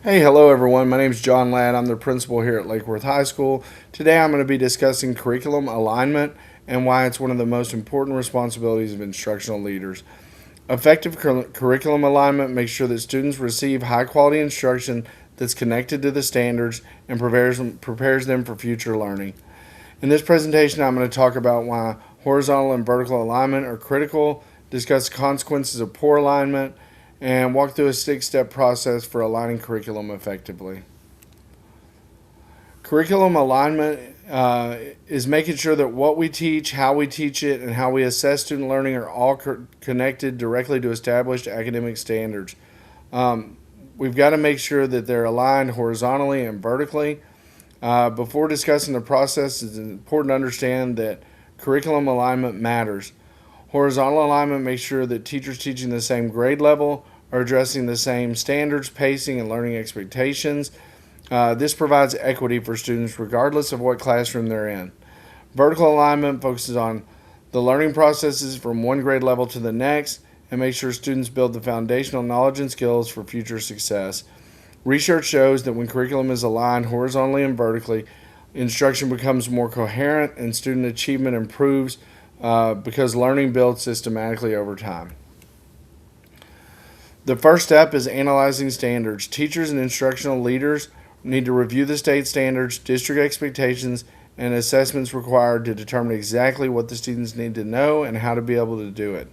Hey, hello everyone. My name is John Ladd. I'm the principal here at Lake Worth High School. Today I'm going to be discussing curriculum alignment and why it's one of the most important responsibilities of instructional leaders. Effective curriculum alignment makes sure that students receive high quality instruction that's connected to the standards and prepares them for future learning. In this presentation, I'm going to talk about why horizontal and vertical alignment are critical, discuss consequences of poor alignment, and walk through a 6-step process for aligning curriculum effectively. Curriculum alignment is making sure that what we teach, how we teach it, and how we assess student learning are all connected directly to established academic standards. We've got to make sure that they're aligned horizontally and vertically. Before discussing the process, it's important to understand that curriculum alignment matters. Horizontal alignment makes sure that teachers teaching the same grade level are addressing the same standards, pacing, and learning expectations. This provides equity for students regardless of what classroom they're in. Vertical alignment focuses on the learning processes from one grade level to the next and makes sure students build the foundational knowledge and skills for future success. Research shows that when curriculum is aligned horizontally and vertically, instruction becomes more coherent and student achievement improves because learning builds systematically over time. The first step is analyzing standards. Teachers and instructional leaders need to review the state standards, district expectations, and assessments required to determine exactly what the students need to know and how to be able to do it.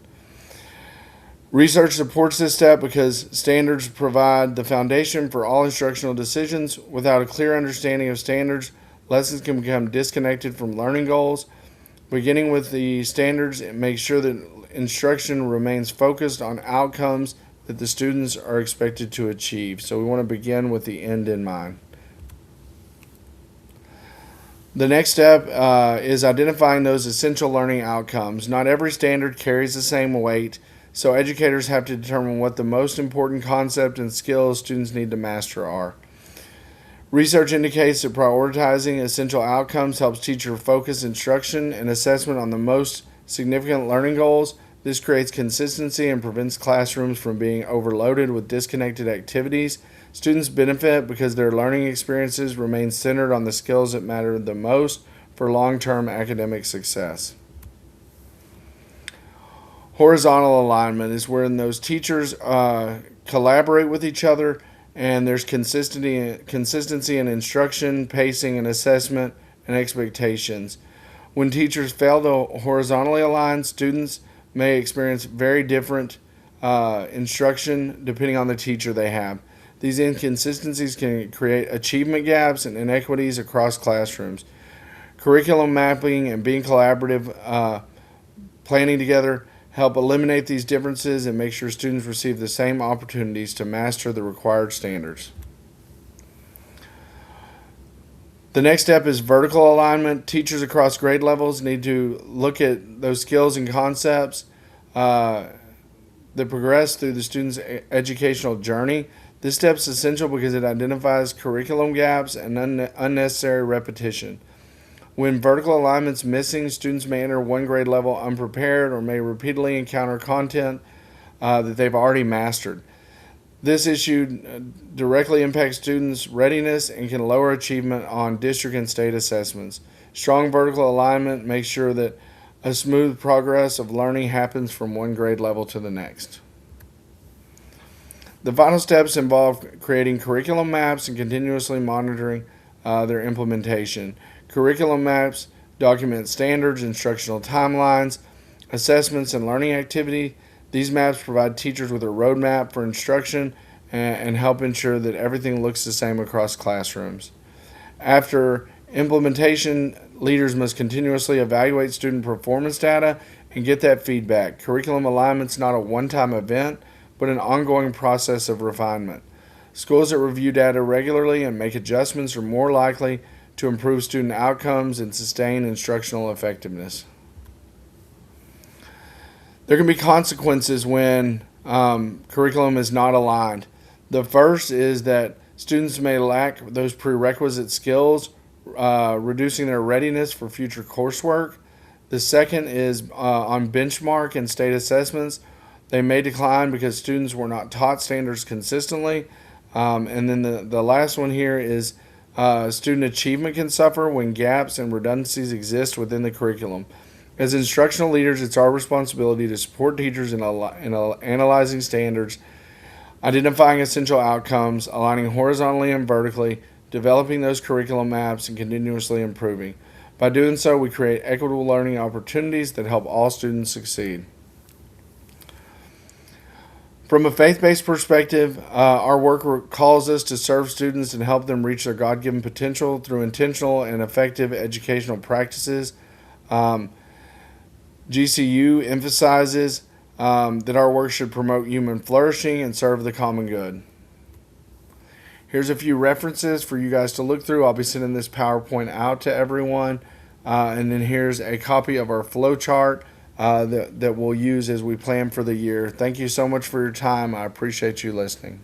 Research supports this step because standards provide the foundation for all instructional decisions. Without a clear understanding of standards, lessons can become disconnected from learning goals. Beginning with the standards, it makes sure that instruction remains focused on outcomes that the students are expected to achieve. So we want to begin with the end in mind. The next step is identifying those essential learning outcomes. Not every standard carries the same weight, so educators have to determine what the most important concept and skills students need to master are. Research indicates that prioritizing essential outcomes helps teachers focus instruction and assessment on the most significant learning goals. This creates consistency and prevents classrooms from being overloaded with disconnected activities. Students benefit because their learning experiences remain centered on the skills that matter the most for long-term academic success. Horizontal alignment is when those teachers collaborate with each other and there's consistency in instruction, pacing, and assessment and expectations. When teachers fail to horizontally align, students may experience very different instruction depending on the teacher they have. These inconsistencies can create achievement gaps and inequities across classrooms. Curriculum mapping and being collaborative, planning together, help eliminate these differences and make sure students receive the same opportunities to master the required standards. The next step is vertical alignment. Teachers across grade levels need to look at those skills and concepts that progress through the student's educational journey. This step is essential because it identifies curriculum gaps and unnecessary repetition. When vertical alignment is missing, students may enter one grade level unprepared or may repeatedly encounter content that they've already mastered. This issue directly impacts students' readiness and can lower achievement on district and state assessments. Strong vertical alignment makes sure that a smooth progress of learning happens from one grade level to the next. The final steps involve creating curriculum maps and continuously monitoring their implementation. Curriculum maps document standards, instructional timelines, assessments, and learning activity. These maps provide teachers with a roadmap for instruction and help ensure that everything looks the same across classrooms. After implementation, leaders must continuously evaluate student performance data and get that feedback. Curriculum alignment is not a one-time event, but an ongoing process of refinement. Schools that review data regularly and make adjustments are more likely to improve student outcomes and sustain instructional effectiveness. There can be consequences when curriculum is not aligned. The first is that students may lack those prerequisite skills, reducing their readiness for future coursework. The second is on benchmark and state assessments. They may decline because students were not taught standards consistently. And then the last one here is student achievement can suffer when gaps and redundancies exist within the curriculum. As instructional leaders, it's our responsibility to support teachers in analyzing standards, identifying essential outcomes, aligning horizontally and vertically, developing those curriculum maps, and continuously improving. By doing so, we create equitable learning opportunities that help all students succeed. From a faith based perspective, our work calls us to serve students and help them reach their God given potential through intentional and effective educational practices. Um, GCU emphasizes that our work should promote human flourishing and serve the common good. Here's a few references for you guys to look through. I'll be sending this PowerPoint out to everyone. And then here's a copy of our flow chart that we'll use as we plan for the year. Thank you so much for your time. I appreciate you listening.